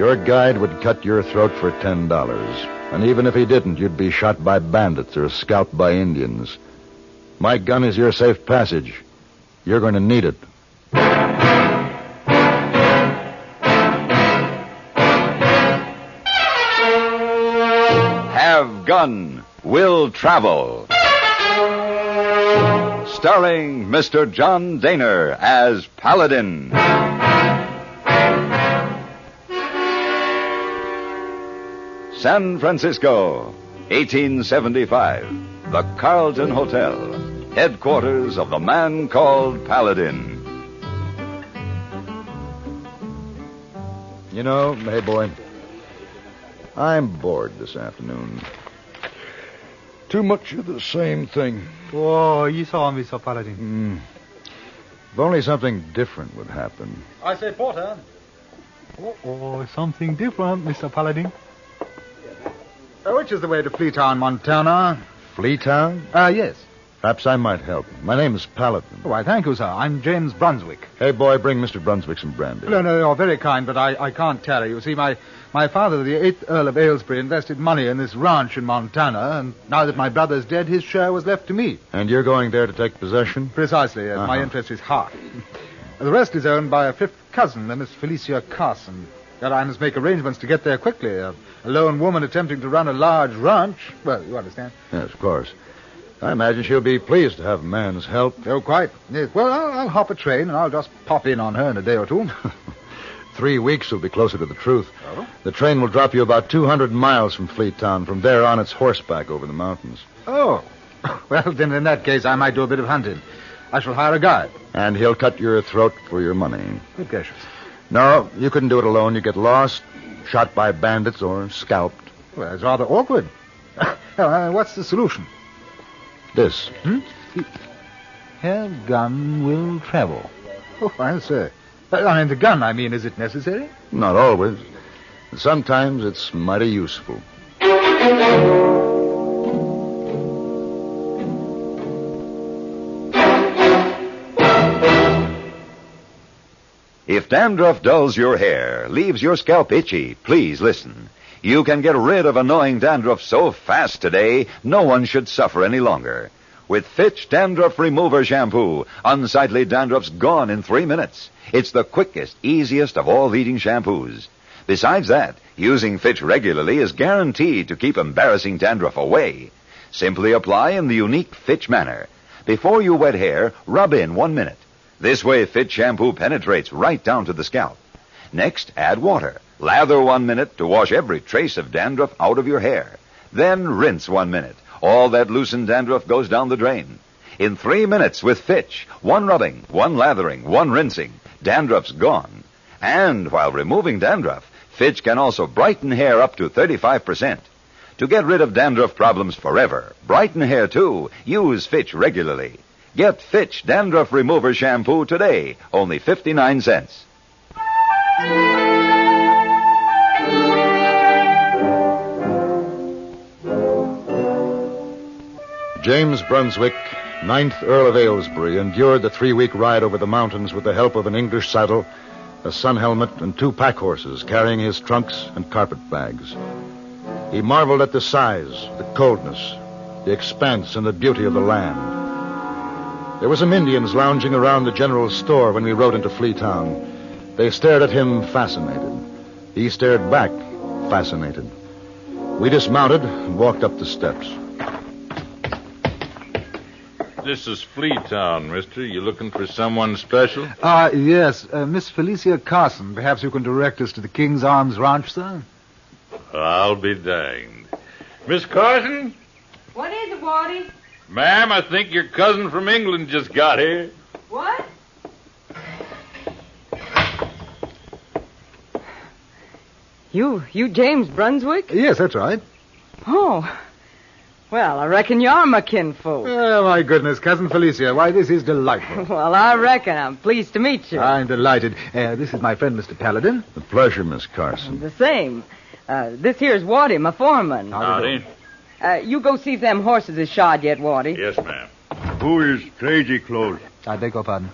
Your guide would cut your throat for $10. And even if he didn't, you'd be shot by bandits or scalped by Indians. My gun is your safe passage. You're going to need it. Have Gun, Will Travel. Starring Mr. John Daner as Paladin. San Francisco, 1875. The Carlton Hotel, headquarters of the man called Paladin. You know, hey, boy, I'm bored this afternoon. Too much of the same thing. Oh, you saw Mr. Paladin. If only something different would happen. I say, Porter. Oh, something different, Mr. Paladin. Which is the way to Fleetown, Montana? Fleetown? Yes. Perhaps I might help. My name's Paladin. Why, thank you, sir. I'm James Brunswick. Hey, boy, bring Mr. Brunswick some brandy. No, you're very kind, but I can't tarry. You see, my father, the 8th Earl of Aylesbury, invested money in this ranch in Montana, and now that my brother's dead, his share was left to me. And you're going there to take possession? Precisely, yes. My interest is half. The rest is owned by a 5th cousin, a Miss Felicia Carson. Yet I must make arrangements to get there quickly. A lone woman attempting to run a large ranch. Well, you understand. Yes, of course. I imagine she'll be pleased to have a man's help. Oh, quite. Yes. Well, I'll hop a train, and I'll just pop in on her in a day or two. 3 weeks will be closer to the truth. Oh? The train will drop you about 200 miles from Fleetown. From there on, it's horseback over the mountains. Oh. Well, then in that case, I might do a bit of hunting. I shall hire a guide. And he'll cut your throat for your money. Good gracious. No, you couldn't do it alone. You get lost, shot by bandits, or scalped. Well, it's rather awkward. What's the solution? This. Have gun will travel. Oh, I say. I mean, the gun, is it necessary? Not always. Sometimes it's mighty useful. If dandruff dulls your hair, leaves your scalp itchy, please listen. You can get rid of annoying dandruff so fast today, no one should suffer any longer. With Fitch Dandruff Remover Shampoo, unsightly dandruff's gone in 3 minutes. It's the quickest, easiest of all leading shampoos. Besides that, using Fitch regularly is guaranteed to keep embarrassing dandruff away. Simply apply in the unique Fitch manner. Before you wet hair, rub in 1 minute. This way, Fitch shampoo penetrates right down to the scalp. Next, add water. Lather 1 minute to wash every trace of dandruff out of your hair. Then rinse 1 minute. All that loosened dandruff goes down the drain. In 3 minutes with Fitch, 1 rubbing, 1 lathering, 1 rinsing, dandruff's gone. And while removing dandruff, Fitch can also brighten hair up to 35%. To get rid of dandruff problems forever, brighten hair too, use Fitch regularly. Get Fitch Dandruff Remover Shampoo today, only 59 cents. James Brunswick, 9th Earl of Aylesbury, endured the 3-week ride over the mountains with the help of an English saddle, a sun helmet, and 2 pack horses carrying his trunks and carpet bags. He marveled at the size, the coldness, the expanse, and the beauty of the land. There were some Indians lounging around the general store when we rode into Fleetown. They stared at him fascinated. He stared back, fascinated. We dismounted and walked up the steps. This is Fleetown, mister. You looking for someone special? Yes. Miss Felicia Carson. Perhaps you can direct us to the King's Arms Ranch, sir? I'll be danged. Miss Carson? What is it, Waddy? Ma'am, I think your cousin from England just got here. What? You James Brunswick? Yes, that's right. Oh. Well, I reckon you're my kinfolk. Oh, my goodness, Cousin Felicia. Why, this is delightful. Well, I reckon. I'm pleased to meet you. I'm delighted. This is my friend, Mr. Paladin. A pleasure, Miss Carson. The same. This here's Waddy, my foreman. Howdy. You go see if them horses is shod yet, Waddy. Yes, ma'am. Who is Crazy Clothes? I beg your pardon.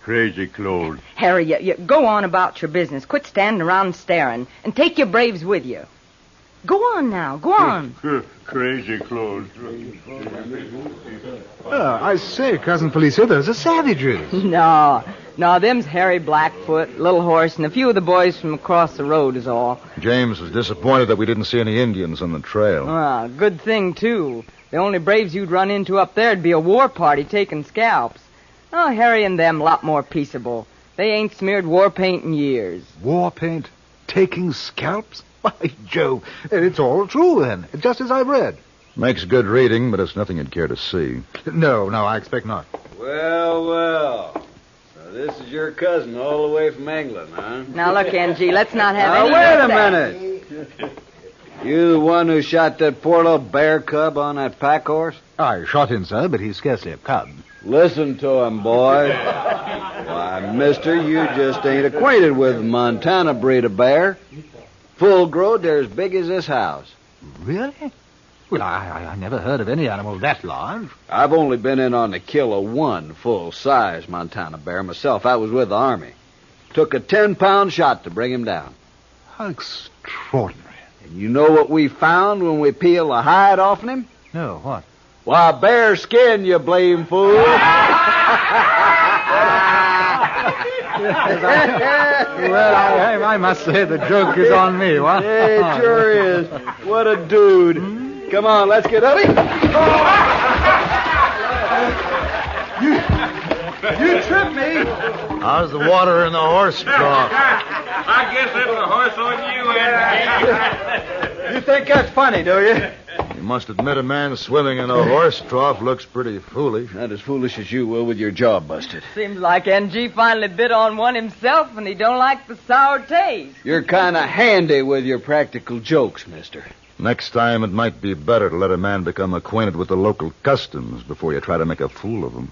crazy clothes. Harry, you go on about your business. Quit standing around staring. And take your braves with you. Go on now. Go on. Crazy clothes. I say, Cousin Felicia, those are savages. No, them's Harry Blackfoot, Little Horse, and a few of the boys from across the road is all. James was disappointed that we didn't see any Indians on the trail. Well, good thing, too. The only braves you'd run into up there'd be a war party taking scalps. Oh, Harry and them a lot more peaceable. They ain't smeared war paint in years. War paint? Taking scalps? Why, Joe, it's all true, then, just as I've read. Makes good reading, but it's nothing you'd care to see. No, I expect not. Well. So this is your cousin all the way from England, huh? Now, look, NG, let's not have Now, any... wait a minute. You the one who shot that poor little bear cub on that pack horse? I shot him, sir, but he's scarcely a cub. Listen to him, boy. Why, mister, you just ain't acquainted with the Montana breed of bear. Full grown, they're as big as this house. Really? Well, I never heard of any animal that large. I've only been in on the kill of one full-size Montana bear myself. I was with the Army. Took a 10-pound shot to bring him down. How extraordinary. And you know what we found when we peeled the hide off him? No, what? Why, bear skin, you blame fool. Well, I must say the joke is on me, what? Yeah, it sure is. What a dude. Come on, let's get up. You tripped me. How's the water in the horse trough? I guess it's a horse on you, Andy. You think that's funny, do you? You must admit a man swimming in a horse trough looks pretty foolish. Not as foolish as you will with your jaw busted. Seems like NG finally bit on one himself, and he don't like the sour taste. You're kind of handy with your practical jokes, mister. Next time, it might be better to let a man become acquainted with the local customs before you try to make a fool of him.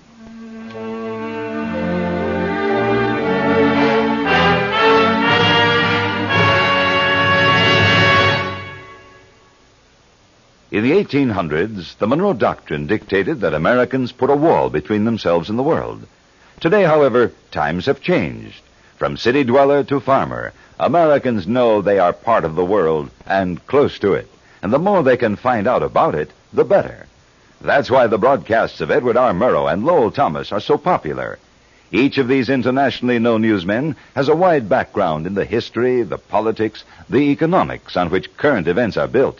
In the 1800s, the Monroe Doctrine dictated that Americans put a wall between themselves and the world. Today, however, times have changed. From city dweller to farmer, Americans know they are part of the world and close to it. And the more they can find out about it, the better. That's why the broadcasts of Edward R. Murrow and Lowell Thomas are so popular. Each of these internationally known newsmen has a wide background in the history, the politics, the economics on which current events are built.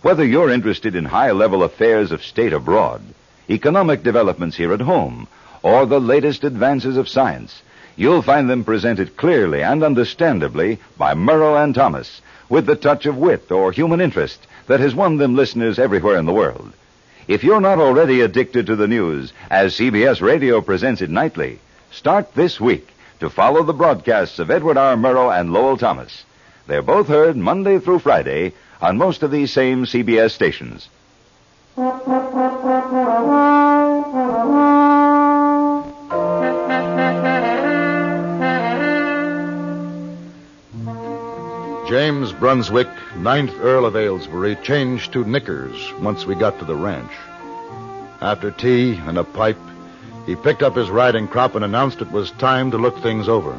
Whether you're interested in high-level affairs of state abroad, economic developments here at home, or the latest advances of science, you'll find them presented clearly and understandably by Murrow and Thomas, with the touch of wit or human interest that has won them listeners everywhere in the world. If you're not already addicted to the news, as CBS Radio presents it nightly, start this week to follow the broadcasts of Edward R. Murrow and Lowell Thomas. They're both heard Monday through Friday on most of these same CBS stations. James Brunswick, 9th Earl of Aylesbury, changed to knickers once we got to the ranch. After tea and a pipe, he picked up his riding crop and announced it was time to look things over.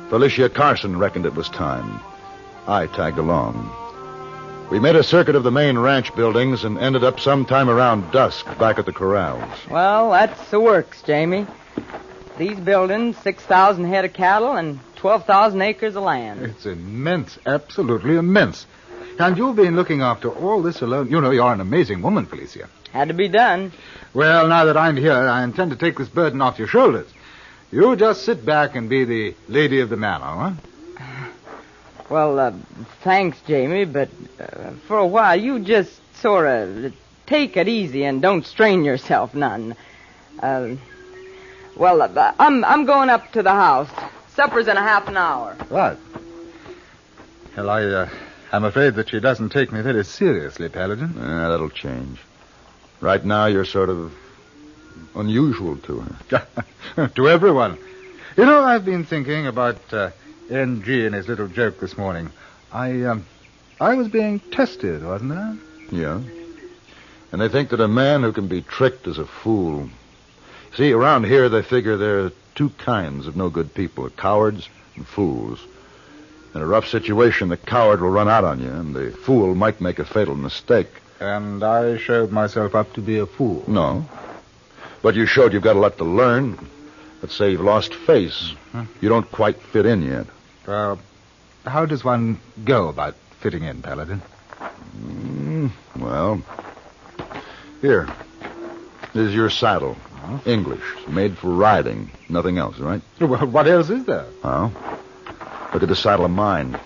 Felicia Carson reckoned it was time. I tagged along. We made a circuit of the main ranch buildings and ended up sometime around dusk back at the corrals. Well, that's the works, Jamie. These buildings, 6,000 head of cattle and 12,000 acres of land. It's immense, absolutely immense. And you've been looking after all this alone. You know, you're an amazing woman, Felicia. Had to be done. Well, now that I'm here, I intend to take this burden off your shoulders. You just sit back and be the lady of the manor, huh? Well, thanks, Jamie, but for a while you just sort of take it easy and don't strain yourself none. I'm going up to the house. Supper's in a half an hour. What? Well, I'm afraid that she doesn't take me very seriously, Paladin. That'll change. Right now, you're sort of unusual to her. To everyone. You know, I've been thinking about N.G. and his little joke this morning. I was being tested, wasn't I? Yeah. And they think that a man who can be tricked is a fool. See, around here they figure there are two kinds of no good people, cowards and fools. In a rough situation, the coward will run out on you, and the fool might make a fatal mistake. And I showed myself up to be a fool. No. But you showed you've got a lot to learn. Let's say you've lost face. You don't quite fit in yet. How does one go about fitting in, Paladin? Well, here. This is your saddle. English. Made for riding. Nothing else, right? Well, what else is there? Oh. Look at the saddle of mine.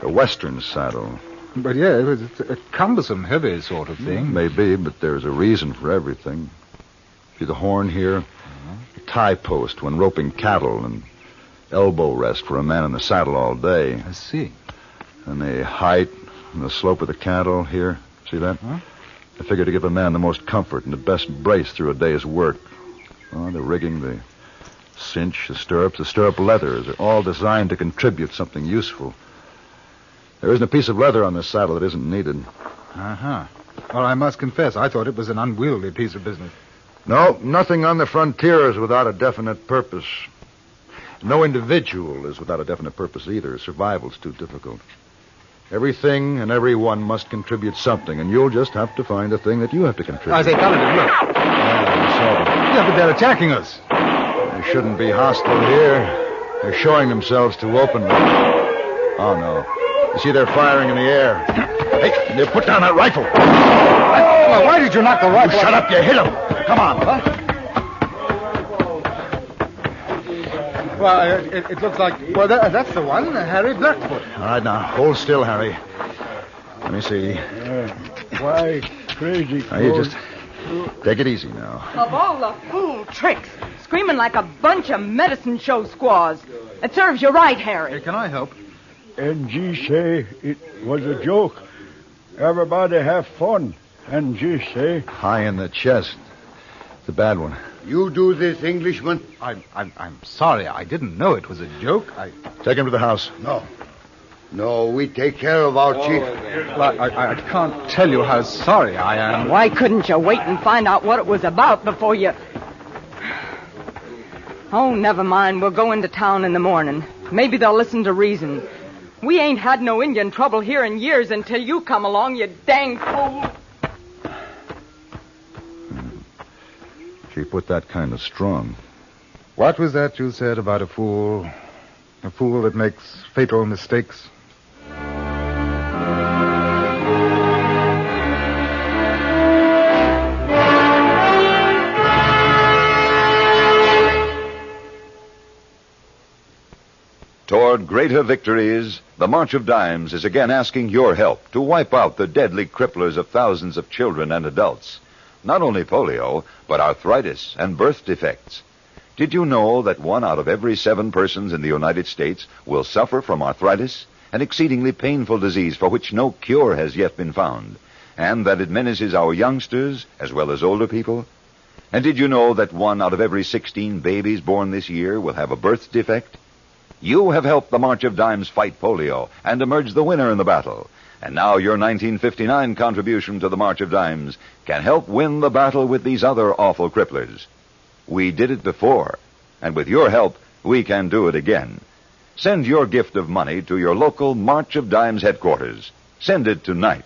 A Western saddle. But yeah, it's a cumbersome, heavy sort of thing. Maybe, but there's a reason for everything. See the horn here? A tie post when roping cattle, and elbow rest for a man in the saddle all day. I see. And the height and the slope of the cattle here. See that? I figure to give a man the most comfort and the best brace through a day's work. Oh, the rigging, the cinch, the stirrup leathers are all designed to contribute something useful. There isn't a piece of leather on this saddle that isn't needed. Well, I must confess, I thought it was an unwieldy piece of business. No, nothing on the frontier is without a definite purpose. No individual is without a definite purpose either. Survival's too difficult. Everything and everyone must contribute something, and you'll just have to find the thing that you have to contribute. I say, Paladin, look. Yeah, but they're attacking us. They shouldn't be hostile here. They're showing themselves too openly. Oh, no. You see, they're firing in the air. Hey, they put down that rifle. Well, why did you knock the rifle? Shut up, you hit him. Come on. Well, it looks like... Well, that's the one, Harry Blackfoot. All right, now, hold still, Harry. Let me see. Why, crazy... Now, you just take it easy now. Of all the fool tricks, screaming like a bunch of medicine show squaws. It serves you right, Harry. Hey, can I help? NG say it was a joke. Everybody have fun. NG say... High in the chest. It's a bad one. You do this, Englishman? I'm sorry. I didn't know it was a joke. Take him to the house. No, we take care of our chief. Well, I can't tell you how sorry I am. Why couldn't you wait and find out what it was about before you... Oh, never mind. We'll go into town in the morning. Maybe they'll listen to reason. We ain't had no Indian trouble here in years until you come along, you dang fool. She put that kind of strong. What was that you said about a fool? A fool that makes fatal mistakes? Toward greater victories, the March of Dimes is again asking your help to wipe out the deadly cripplers of thousands of children and adults. Not only polio, but arthritis and birth defects. Did you know that 1 out of every 7 persons in the United States will suffer from arthritis, an exceedingly painful disease for which no cure has yet been found, and that it menaces our youngsters as well as older people? And did you know that 1 out of every 16 babies born this year will have a birth defect? You have helped the March of Dimes fight polio and emerge the winner in the battle. And now your 1959 contribution to the March of Dimes can help win the battle with these other awful cripplers. We did it before, and with your help, we can do it again. Send your gift of money to your local March of Dimes headquarters. Send it tonight.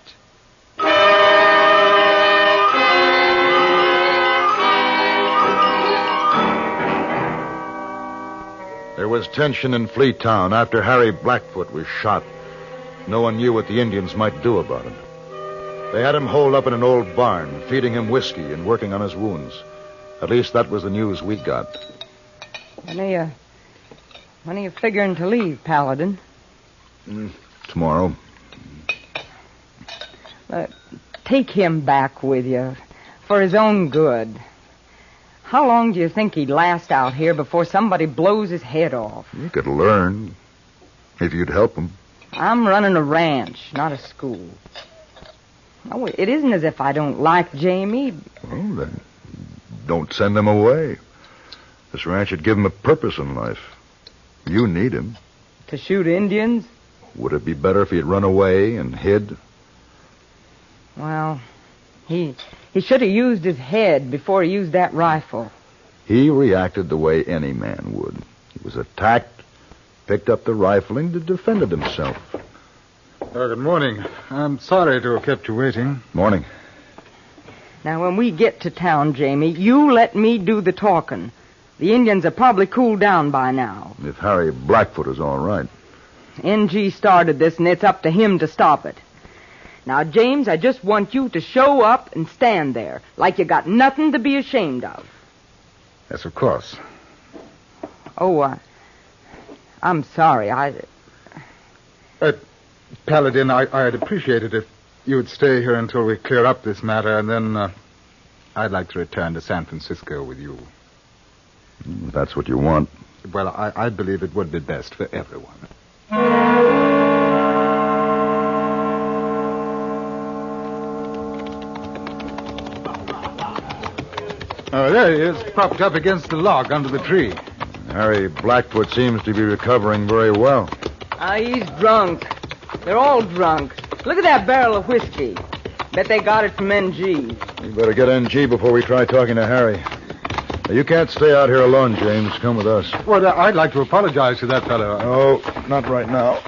There was tension in Fleetown after Harry Blackfoot was shot. No one knew what the Indians might do about it. They had him holed up in an old barn, feeding him whiskey and working on his wounds. At least that was the news we got. When are you figuring to leave, Paladin? Tomorrow. Take him back with you, for his own good. How long do you think he'd last out here before somebody blows his head off? You could learn, if you'd help him. I'm running a ranch, not a school. No, it isn't as if I don't like Jamie. Well, then, don't send him away. This ranch would give him a purpose in life. You need him. To shoot Indians? Would it be better if he'd run away and hid? Well, he should have used his head before he used that rifle. He reacted the way any man would. He was attacked, picked up the rifle, and defended himself. Good morning. I'm sorry to have kept you waiting. Morning. Now, when we get to town, Jamie, you let me do the talking. The Indians have probably cooled down by now. If Harry Blackfoot is all right. NG started this, and it's up to him to stop it. Now, James, I just want you to show up and stand there, like you got nothing to be ashamed of. Yes, of course. Oh, I'm sorry. Paladin, I'd appreciate it if you would stay here until we clear up this matter, and then I'd like to return to San Francisco with you. That's what you want. Well, I believe it would be best for everyone. Oh, there he is, propped up against the log under the tree. Harry Blackfoot seems to be recovering very well. He's drunk. They're all drunk. Look at that barrel of whiskey. Bet they got it from NG. We better get NG before we try talking to Harry. Now, you can't stay out here alone, James. Come with us. Well, I'd like to apologize to that fellow. Oh, not right now.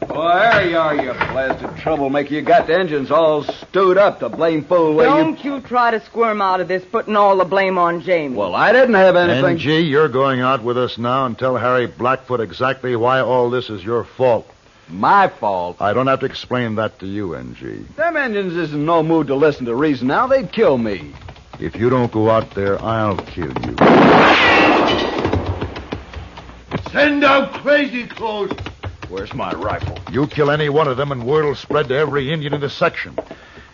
Oh, there you are, you blasted troublemaker. You got the engines all stewed up, the blame fool way Don't you try to squirm out of this, putting all the blame on Jamie. Well, I didn't have anything... NG, you're going out with us now and tell Harry Blackfoot exactly why all this is your fault. My fault. I don't have to explain that to you, NG. Them engines is in no mood to listen to reason now. They'd kill me. If you don't go out there, I'll kill you. Send out Crazy Clothes. Where's my rifle? You kill any one of them and word will spread to every Indian in the section.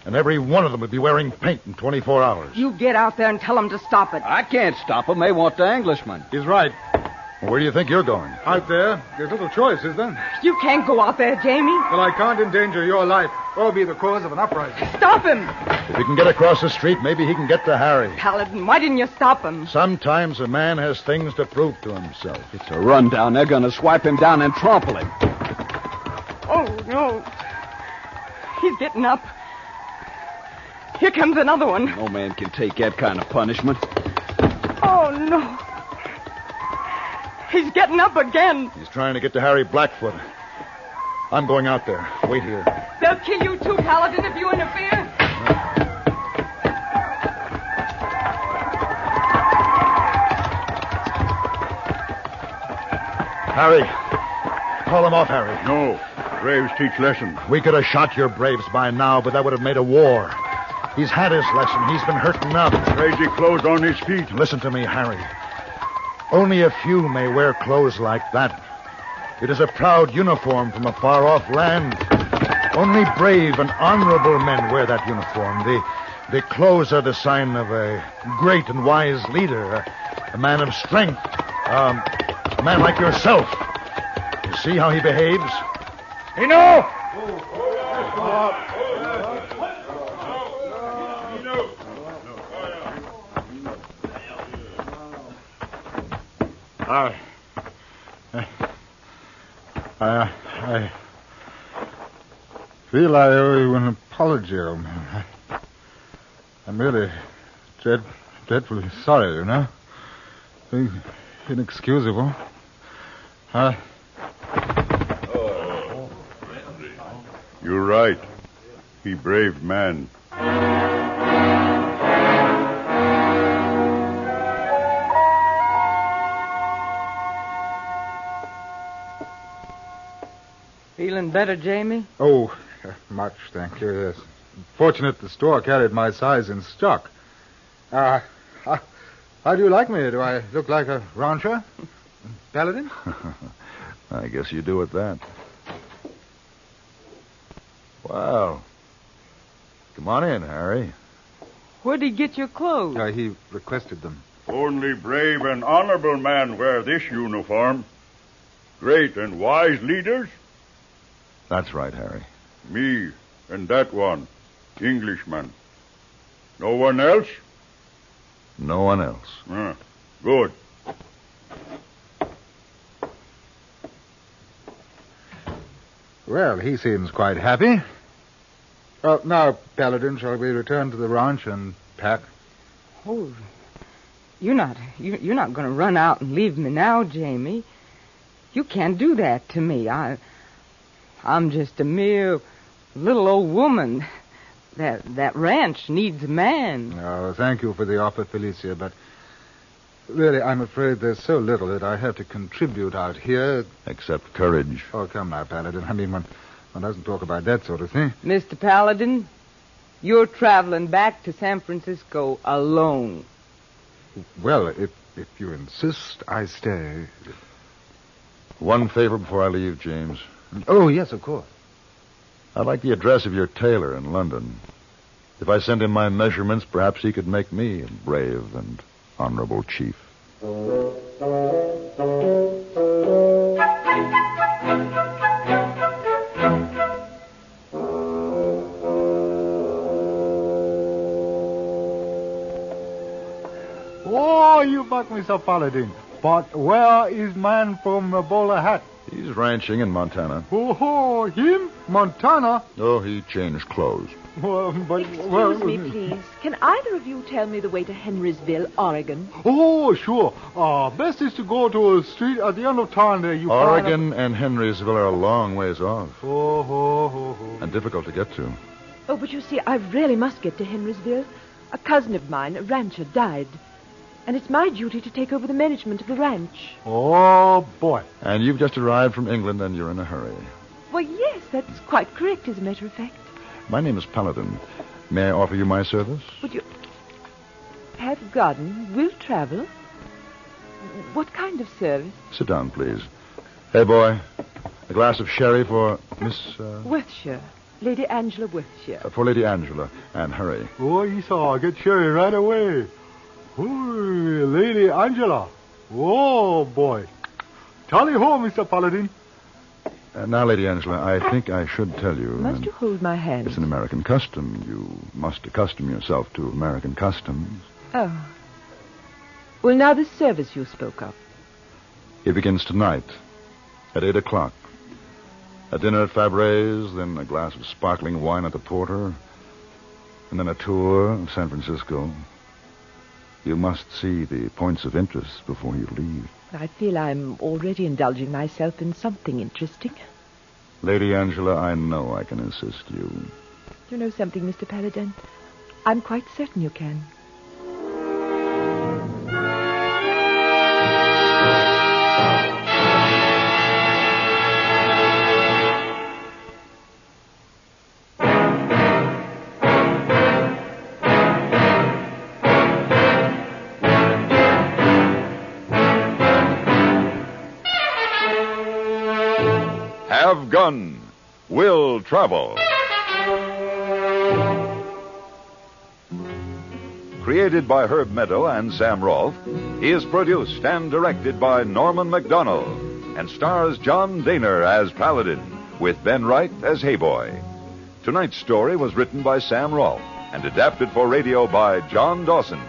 And every one of them will be wearing paint in 24 hours. You get out there and tell them to stop it. I can't stop them. They want the Englishman. He's right. Where do you think you're going? Out there, there's little choice, is there? You can't go out there, Jamie. Well, I can't endanger your life or be the cause of an uprising. Stop him. If he can get across the street, maybe he can get to Harry. Paladin, why didn't you stop him? Sometimes a man has things to prove to himself. It's a rundown. They're going to swipe him down and trample him. Oh, no. He's getting up. Here comes another one. No man can take that kind of punishment. Oh, no. He's getting up again. He's trying to get to Harry Blackfoot. I'm going out there. Wait here. They'll kill you too, Paladin, if you interfere. Harry. Call him off, Harry. No. Braves teach lesson. We could have shot your braves by now, but that would have made a war. He's had his lesson. He's been hurt enough. Crazy clothes on his feet. Listen to me, Harry. Only a few may wear clothes like that. It is a proud uniform from a far-off land. Only brave and honorable men wear that uniform. The clothes are the sign of a great and wise leader, a man of strength, a man like yourself. You see how he behaves? Enough! I feel I owe you an apology, old man. I'm really dreadfully sorry, you know. Inexcusable. You're right. He brave man. Feeling better, Jamie? Oh, much, thank you, yes. Fortunate the store carried my size in stock. How do you like me? Do I look like a rancher? Paladin? I guess you do at that. Well, come on in, Harry. Where'd he get your clothes? He requested them. Only brave and honorable men wear this uniform. Great and wise leaders. That's right, Harry. Me and that one, Englishman. No one else? No one else. Good. Well, he seems quite happy. Now, Paladin, shall we return to the ranch and pack? Oh, you're not going to run out and leave me now, Jamie. You can't do that to me. I'm just a mere little old woman. That ranch needs a man. Oh, thank you for the offer, Felicia, but really, I'm afraid there's so little that I have to contribute out here. Except courage. Oh, come now, Paladin. I mean, one doesn't talk about that sort of thing. Mr. Paladin, you're traveling back to San Francisco alone. Well, if you insist, I stay. One favor before I leave, James. Oh, yes, of course. I'd like the address of your tailor in London. If I send him my measurements, perhaps he could make me a brave and honorable chief. Oh, you buck me, Sir Paladin. But where is man from the bowler hat? He's ranching in Montana. Oh, him? Montana? Oh, he changed clothes. Excuse me, please. Can either of you tell me the way to Henrysville, Oregon? Oh, sure. Best is to go to a street at the end of town there. Oregon and Henrysville are a long ways off. Oh. And difficult to get to. Oh, but you see, I really must get to Henrysville. A cousin of mine, a rancher, died. And it's my duty to take over the management of the ranch. Oh, boy. And you've just arrived from England and you're in a hurry. Well, yes, that's quite correct, as a matter of fact. My name is Paladin. May I offer you my service? Would you have garden, will travel? What kind of service? Sit down, please. Hey, boy. A glass of sherry for Miss... Worthshire. Lady Angela Worthshire. For Lady Angela. And hurry. Oh, Esau, get sherry right away. Oh, Lady Angela. Oh, boy. Tally ho, Mr. Paladin. Now, Lady Angela, I think I should tell you... Must you hold my hand? It's an American custom. You must accustom yourself to American customs. Oh. Well, now the service you spoke of. It begins tonight at 8 o'clock. A dinner at Fabre's, then a glass of sparkling wine at the Porter, and then a tour of San Francisco. You must see the points of interest before you leave. I feel I'm already indulging myself in something interesting. Lady Angela, I know I can assist you. You know something, Mr. Paladin? I'm quite certain you can. Have Gun, Will Travel. Created by Herb Meadow and Sam Rolfe, he is produced and directed by Norman MacDonald and stars John Daner as Paladin, with Ben Wright as Hayboy. Tonight's story was written by Sam Rolfe and adapted for radio by John Dawson.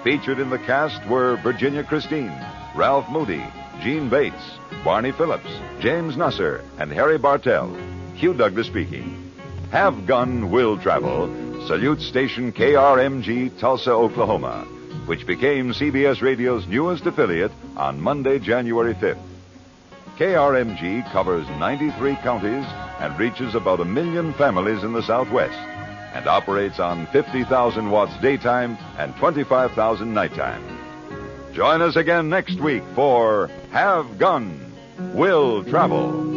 Featured in the cast were Virginia Christine, Ralph Moody, Gene Bates, Barney Phillips, James Nusser, and Harry Bartell. Hugh Douglas speaking. Have Gun, Will Travel salutes station KRMG, Tulsa, Oklahoma, which became CBS Radio's newest affiliate on Monday, January 5th. KRMG covers 93 counties and reaches about 1 million families in the Southwest and operates on 50,000 watts daytime and 25,000 nighttime. Join us again next week for Have Gun, Will Travel.